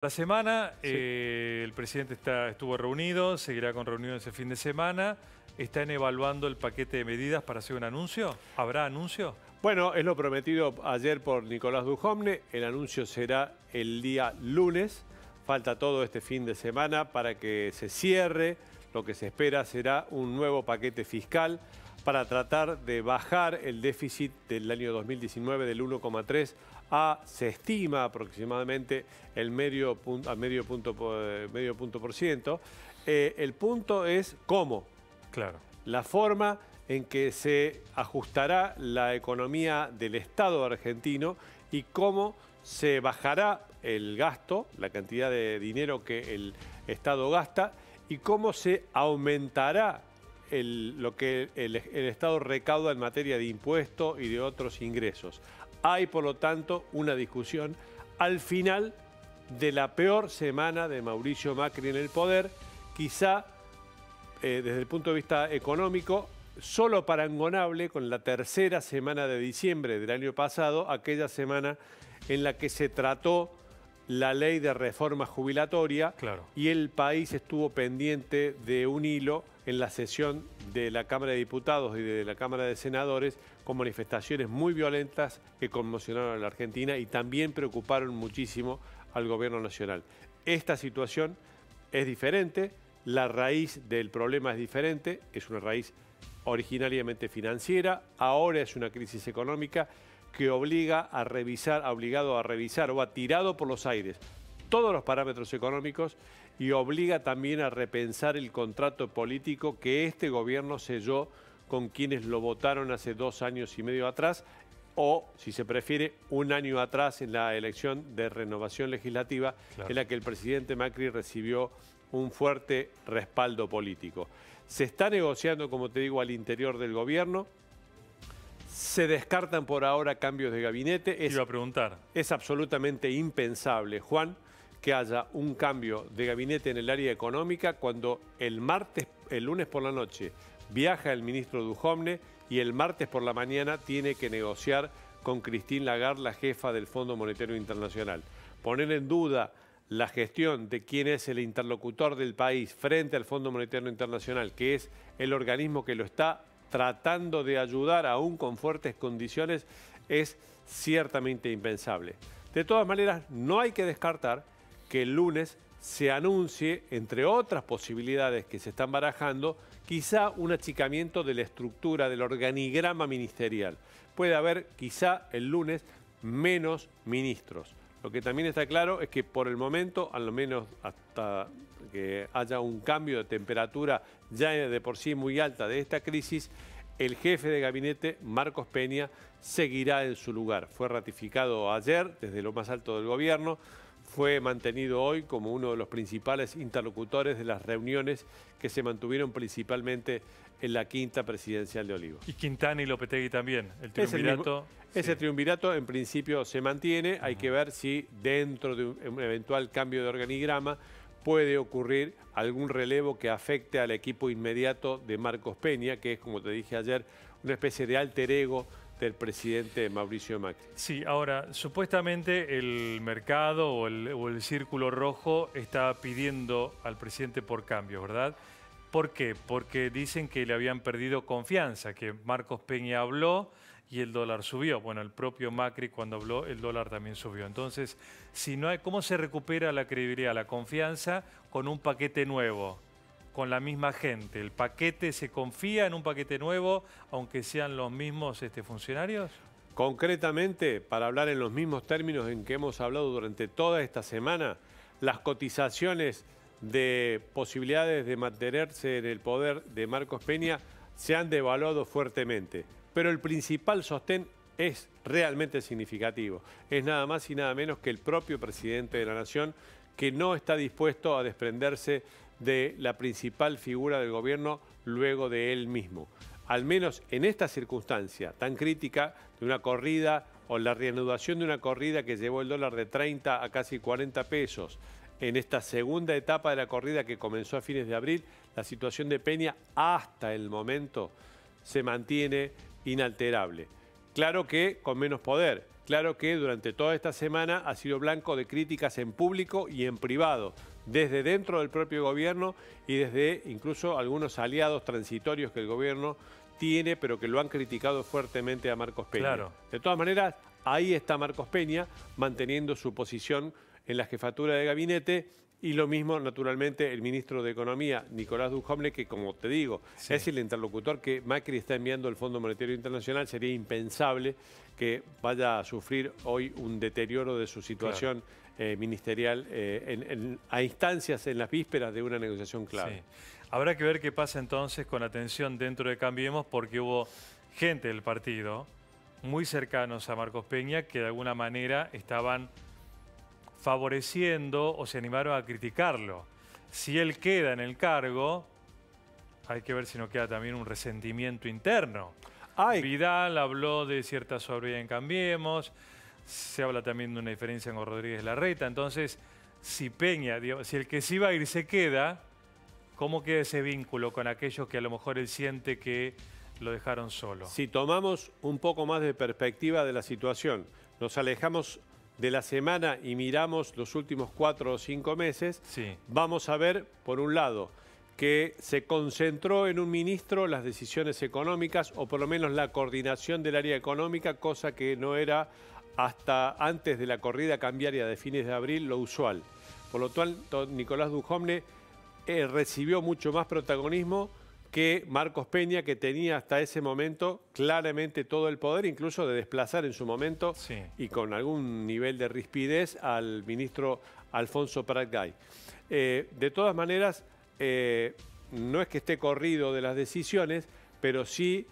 La semana, Sí. el presidente estuvo reunido, seguirá con reuniones ese fin de semana. ¿Están evaluando el paquete de medidas para hacer un anuncio? ¿Habrá anuncio? Bueno, es lo prometido ayer por Nicolás Dujovne. El anuncio será el día lunes. Falta todo este fin de semana para que se cierre. Lo que se espera será un nuevo paquete fiscal para tratar de bajar el déficit del año 2019 del 1,3 a, se estima aproximadamente, el medio punto por ciento. El punto es cómo. Claro. La forma en que se ajustará la economía del Estado argentino y cómo se bajará el gasto, la cantidad de dinero que el Estado gasta, y cómo se aumentará lo que el Estado recauda en materia de impuestos y de otros ingresos. Hay, por lo tanto, una discusión al final de la peor semana de Mauricio Macri en el poder, quizá desde el punto de vista económico, solo parangonable con la tercera semana de diciembre del año pasado, aquella semana en la que se trató la ley de reforma jubilatoria. Claro. Y el país estuvo pendiente de un hilo en la sesión de la Cámara de Diputados y de la Cámara de Senadores, con manifestaciones muy violentas que conmocionaron a la Argentina y también preocuparon muchísimo al gobierno nacional. Esta situación es diferente, la raíz del problema es diferente, es una raíz originariamente financiera, ahora es una crisis económica que ha obligado a revisar o ha tirado por los aires todos los parámetros económicos y obliga también a repensar el contrato político que este gobierno selló con quienes lo votaron hace 2 años y medio atrás, o, si se prefiere, 1 año atrás en la elección de renovación legislativa, Claro. en la que el presidente Macri recibió un fuerte respaldo político. Se está negociando, como te digo, al interior del gobierno. Se descartan por ahora cambios de gabinete. Iba a preguntar. Es absolutamente impensable, Juan, que haya un cambio de gabinete en el área económica cuando el lunes por la noche viaja el ministro Dujovne y el martes por la mañana tiene que negociar con Christine Lagarde, la jefa del Fondo Monetario Internacional. Poner en duda la gestión de quién es el interlocutor del país frente al Fondo Monetario Internacional, que es el organismo que lo está tratando de ayudar aún con fuertes condiciones, es ciertamente impensable. De todas maneras, no hay que descartar que el lunes se anuncie, entre otras posibilidades que se están barajando, quizá un achicamiento de la estructura del organigrama ministerial. Puede haber quizá el lunes menos ministros. Lo que también está claro es que por el momento, al menos hasta que haya un cambio de temperatura ya de por sí muy alta de esta crisis, el jefe de gabinete, Marcos Peña, seguirá en su lugar. Fue ratificado ayer desde lo más alto del gobierno, fue mantenido hoy como uno de los principales interlocutores de las reuniones que se mantuvieron principalmente en la quinta presidencial de Olivos. Y Quintana y Lopetegui también, el triunvirato. Ese triunvirato en principio se mantiene. Hay que ver si dentro de un eventual cambio de organigrama puede ocurrir algún relevo que afecte al equipo inmediato de Marcos Peña, que es, como te dije ayer, una especie de alter ego del presidente Mauricio Macri. Sí, ahora, supuestamente el mercado o el círculo rojo está pidiendo al presidente por cambio, ¿verdad? ¿Por qué? Porque dicen que le habían perdido confianza, que Marcos Peña habló y el dólar subió. Bueno, el propio Macri cuando habló, el dólar también subió. Entonces, si no hay, ¿cómo se recupera la credibilidad, la confianza con un paquete nuevo? Con la misma gente. ¿El paquete se confía en un paquete nuevo, aunque sean los mismos funcionarios? Concretamente, para hablar en los mismos términos en que hemos hablado durante toda esta semana, las cotizaciones de posibilidades de mantenerse en el poder de Marcos Peña se han devaluado fuertemente. Pero el principal sostén es realmente significativo. Es nada más y nada menos que el propio presidente de la Nación, que no está dispuesto a desprenderse de la principal figura del gobierno luego de él mismo. Al menos en esta circunstancia tan crítica de una corrida o la reanudación de una corrida que llevó el dólar de 30 a casi 40 pesos, en esta segunda etapa de la corrida que comenzó a fines de abril, la situación de Peña hasta el momento se mantiene inalterable. Claro que con menos poder. claro que durante toda esta semana ha sido blanco de críticas en público y en privado, desde dentro del propio gobierno y desde incluso algunos aliados transitorios que el gobierno tiene, pero que lo han criticado fuertemente a Marcos Peña. Claro. De todas maneras, ahí está Marcos Peña manteniendo su posición en la jefatura de gabinete y lo mismo, naturalmente, el ministro de Economía, Nicolás Dujovne, que como te digo, Sí. es el interlocutor que Macri está enviando al Fondo Monetario Internacional. Sería impensable que vaya a sufrir hoy un deterioro de su situación ministerial a instancias en las vísperas de una negociación clave. Sí. Habrá que ver qué pasa entonces con la tensión dentro de Cambiemos, porque hubo gente del partido muy cercanos a Marcos Peña que de alguna manera estaban favoreciendo o se animaron a criticarlo. Si él queda en el cargo, hay que ver si no queda también un resentimiento interno. Vidal habló de cierta sobriedad en Cambiemos, se habla también de una diferencia con Rodríguez Larreta. Entonces, si Peña, digamos, si el que sí va a ir se queda, ¿cómo queda ese vínculo con aquellos que a lo mejor él siente que lo dejaron solo? Si tomamos un poco más de perspectiva de la situación, nos alejamos de la semana y miramos los últimos 4 o 5 meses, sí, vamos a ver, por un lado, que se concentró en un ministro las decisiones económicas, o por lo menos la coordinación del área económica, cosa que no era hasta antes de la corrida cambiaria de fines de abril lo usual. Por lo tanto, Nicolás Dujovne recibió mucho más protagonismo que Marcos Peña, que tenía hasta ese momento claramente todo el poder, incluso de desplazar en su momento y con algún nivel de rispidez al ministro Alfonso Prat-Gay. De todas maneras, no es que esté corrido de las decisiones, pero sí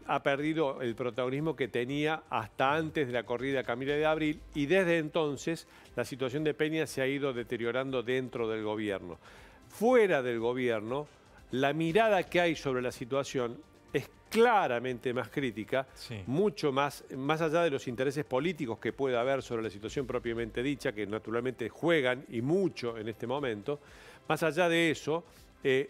ha perdido el protagonismo que tenía hasta antes de la corrida cambiaria de abril, y desde entonces la situación de Peña se ha ido deteriorando dentro del gobierno. Fuera del gobierno, la mirada que hay sobre la situación es claramente más crítica, mucho más allá de los intereses políticos que pueda haber sobre la situación propiamente dicha, que naturalmente juegan y mucho en este momento. Más allá de eso,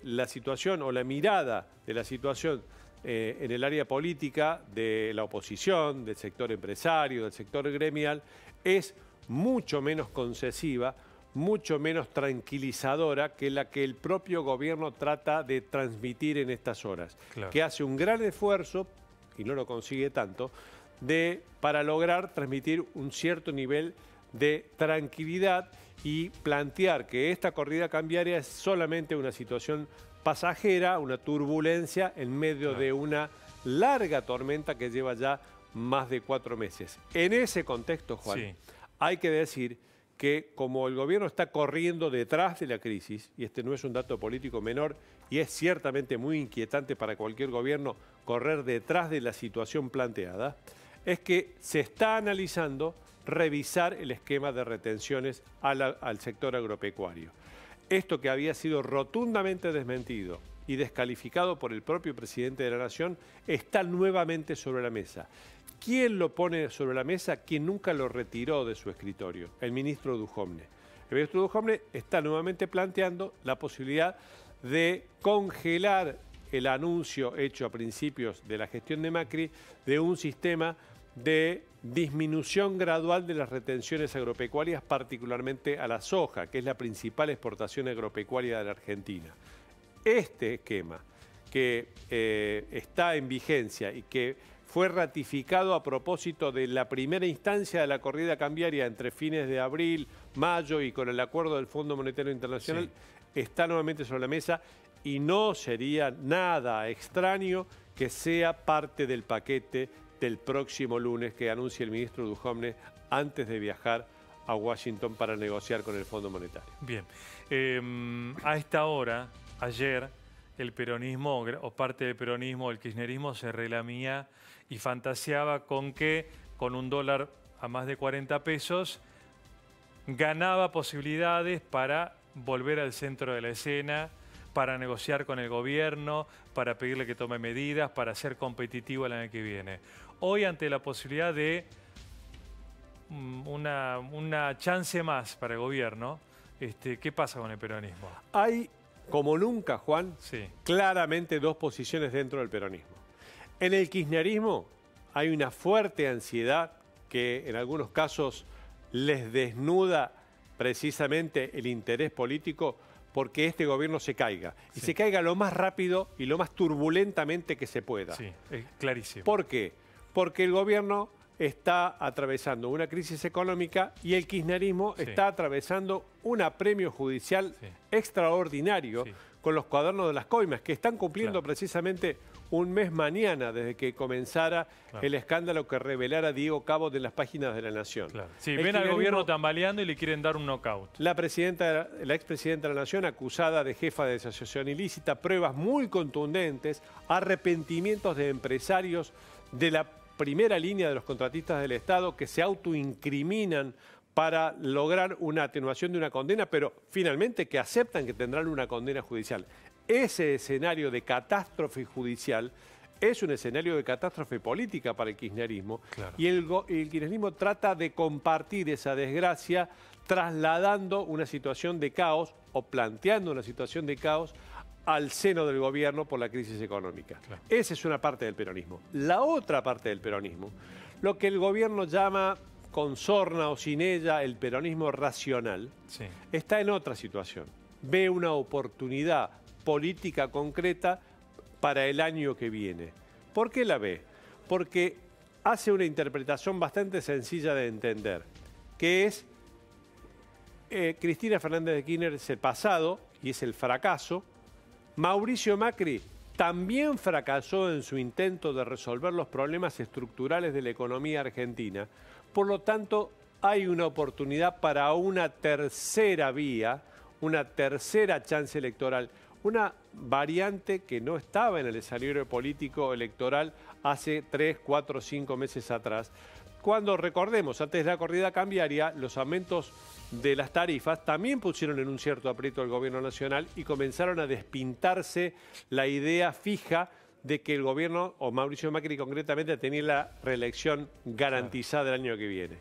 la situación o la mirada de la situación en el área política de la oposición, del sector empresario, del sector gremial, es mucho menos concesiva, mucho menos tranquilizadora que la que el propio gobierno trata de transmitir en estas horas. Claro. Que hace un gran esfuerzo, y no lo consigue tanto, para lograr transmitir un cierto nivel de tranquilidad y plantear que esta corrida cambiaria es solamente una situación pasajera, una turbulencia en medio de una larga tormenta que lleva ya más de 4 meses. En ese contexto, Juan, hay que decir que como el gobierno está corriendo detrás de la crisis, y este no es un dato político menor, y es ciertamente muy inquietante para cualquier gobierno correr detrás de la situación planteada, es que se está analizando revisar el esquema de retenciones al sector agropecuario. Esto que había sido rotundamente desmentido y descalificado por el propio presidente de la Nación está nuevamente sobre la mesa. ¿Quién lo pone sobre la mesa? Quien nunca lo retiró de su escritorio, el ministro Dujovne. El ministro Dujovne está nuevamente planteando la posibilidad de congelar el anuncio hecho a principios de la gestión de Macri de un sistema de disminución gradual de las retenciones agropecuarias, particularmente a la soja, que es la principal exportación agropecuaria de la Argentina. Este esquema que está en vigencia y que fue ratificado a propósito de la primera instancia de la corrida cambiaria entre fines de abril, mayo y con el acuerdo del Fondo Monetario Internacional, está nuevamente sobre la mesa y no sería nada extraño que sea parte del paquete del próximo lunes que anuncie el ministro Dujovne antes de viajar a Washington para negociar con el Fondo Monetario. Bien. A esta hora, ayer, el peronismo o parte del peronismo, el kirchnerismo, se relamía y fantaseaba con que con un dólar a más de 40 pesos ganaba posibilidades para volver al centro de la escena, para negociar con el gobierno, para pedirle que tome medidas, para ser competitivo el año que viene. Hoy, ante la posibilidad de una chance más para el gobierno, ¿qué pasa con el peronismo? Hay, como nunca, Juan, claramente dos posiciones dentro del peronismo. En el kirchnerismo hay una fuerte ansiedad que en algunos casos les desnuda precisamente el interés político porque este gobierno se caiga. Y se caiga lo más rápido y lo más turbulentamente que se pueda. Sí, es clarísimo. ¿Por qué? Porque el gobierno está atravesando una crisis económica y el kirchnerismo está atravesando un apremio judicial extraordinario con los cuadernos de las coimas, que están cumpliendo precisamente un mes mañana desde que comenzara el escándalo que revelara Diego Cabo de las páginas de La Nación. Sí, ven al gobierno tambaleando y le quieren dar un knockout. La expresidenta de la Nación, acusada de jefa de asociación ilícita, pruebas muy contundentes, arrepentimientos de empresarios de la primera línea de los contratistas del Estado que se autoincriminan para lograr una atenuación de una condena, pero finalmente que aceptan que tendrán una condena judicial. Ese escenario de catástrofe judicial es un escenario de catástrofe política para el kirchnerismo y el kirchnerismo trata de compartir esa desgracia trasladando una situación de caos o planteando una situación de caos al seno del gobierno por la crisis económica. Esa es una parte del peronismo. La otra parte del peronismo, lo que el gobierno llama con sorna o sin ella el peronismo racional, está en otra situación. Ve una oportunidad política concreta para el año que viene. ¿Por qué la ve? Porque hace una interpretación bastante sencilla de entender, que es Cristina Fernández de Kirchner es el pasado y es el fracaso. Mauricio Macri también fracasó en su intento de resolver los problemas estructurales de la economía argentina. Por lo tanto, hay una oportunidad para una tercera vía, una tercera chance electoral, una variante que no estaba en el escenario político electoral hace 3, 4, 5 meses atrás. Cuando, recordemos, antes de la corrida cambiaria, los aumentos de las tarifas también pusieron en un cierto aprieto al gobierno nacional y comenzaron a despintarse la idea fija de que el gobierno, o Mauricio Macri concretamente, tenía la reelección garantizada el año que viene.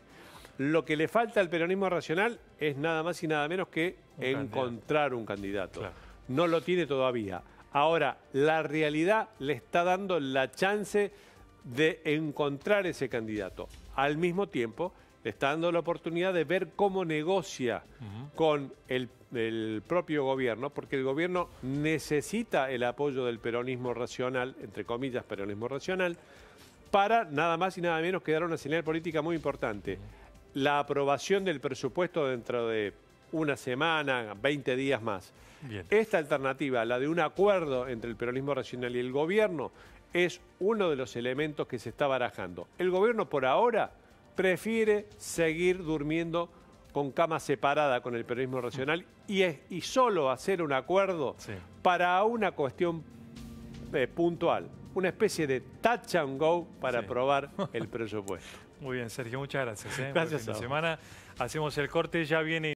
Lo que le falta al peronismo racional es nada más y nada menos que encontrar un candidato. No lo tiene todavía. Ahora, la realidad le está dando la chance de encontrar ese candidato. Al mismo tiempo, le está dando la oportunidad de ver cómo negocia con el propio gobierno, porque el gobierno necesita el apoyo del peronismo racional, entre comillas, peronismo racional, para nada más y nada menos que dar una señal política muy importante. La aprobación del presupuesto dentro de una semana, 20 días más. Esta alternativa, la de un acuerdo entre el peronismo racional y el gobierno, es uno de los elementos que se está barajando. El gobierno por ahora prefiere seguir durmiendo con cama separada con el peronismo racional y solo hacer un acuerdo para una cuestión puntual, una especie de touch and go para aprobar el presupuesto. Muy bien, Sergio, muchas gracias. Gracias. Esta semana hacemos el corte, ya viene...